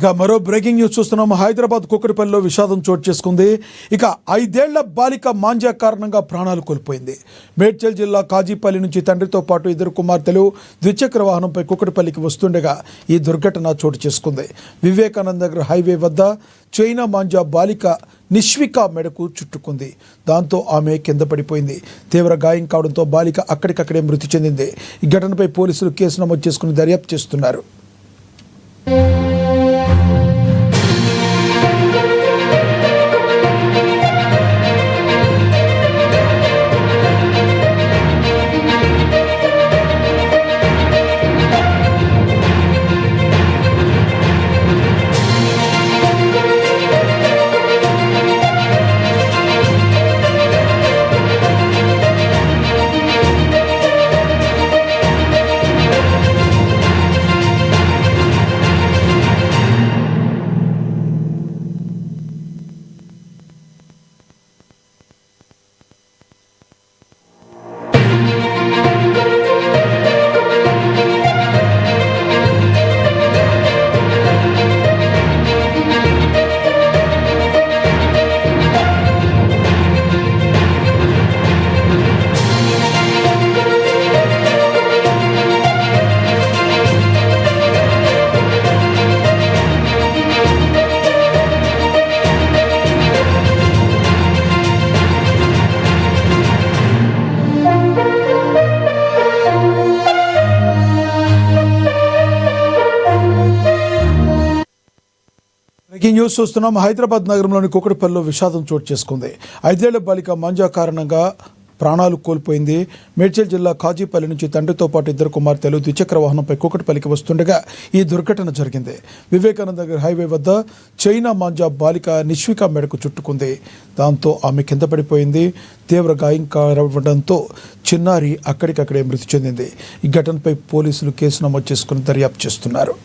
ఇక మరో breaking news చూస్తున్నాం. హైదరాబాద్ కూకట్పల్లిలో విషాదం చోటు చేసుకుంది. ఇక 5 ఏళ్ల బాలిక మాంజా కారణంగా ప్రాణాలు కోల్పోయింది. మేడ్చల్ జిల్లా కాజీపల్లి నుంచి తండ్రితో పాటు 2 కుమార్తెలు ద్విచక్ర వాహనంపై కూకట్పల్లికి వస్తుండగా ఈ దుర్ఘటన చోటు చేసుకుంది. వివేకానంద నగర్ హైవే వద్ద చైనా మాంజా బాలిక నిష్విక మెడకు చుట్టుకుంది. దాంతో ఆమె కింద పడిపోయింది. తీవ్ర గాయం కావడంతో బాలిక అక్కడికక్కడే మృతి చెందింది. ఈ ఘటనపై పోలీసులు కేసు నమోదు చేసుకుని దర్యాప్తు చేస్తున్నారు. ఈ న్యూస్ చూస్తున్నాం. హైదరాబాద్ నగరంలోని కూకట్పల్లిలో విషాదం చోటు చేసుకుంది. 5 ఏళ్ల బాలిక మాంజా కారణంగా ప్రాణాలు కోల్పోయింది. మేడ్చల్ జిల్లా కాజీపల్లి నుంచి తండ్రితో పాటు 2 కుమార్తెలు ద్విచక్ర వాహనంపై కూకట్పల్లికి వస్తుండగా ఈ దుర్ఘటన జరిగింది. వివేకానంద నగర్ హైవే వద్ద చైనా మాంజా బాలిక నిష్విక మెడకు చుట్టుకుంది. దాంతో ఆమె కింద పడిపోయింది. తీవ్ర గాయం కావడంతో చిన్నారి అక్కడికక్కడే మృతి చెందింది. ఈ ఘటనపై పోలీసులు కేసు నమోదు చేసుకుని దర్యాప్తు చేస్తున్నారు.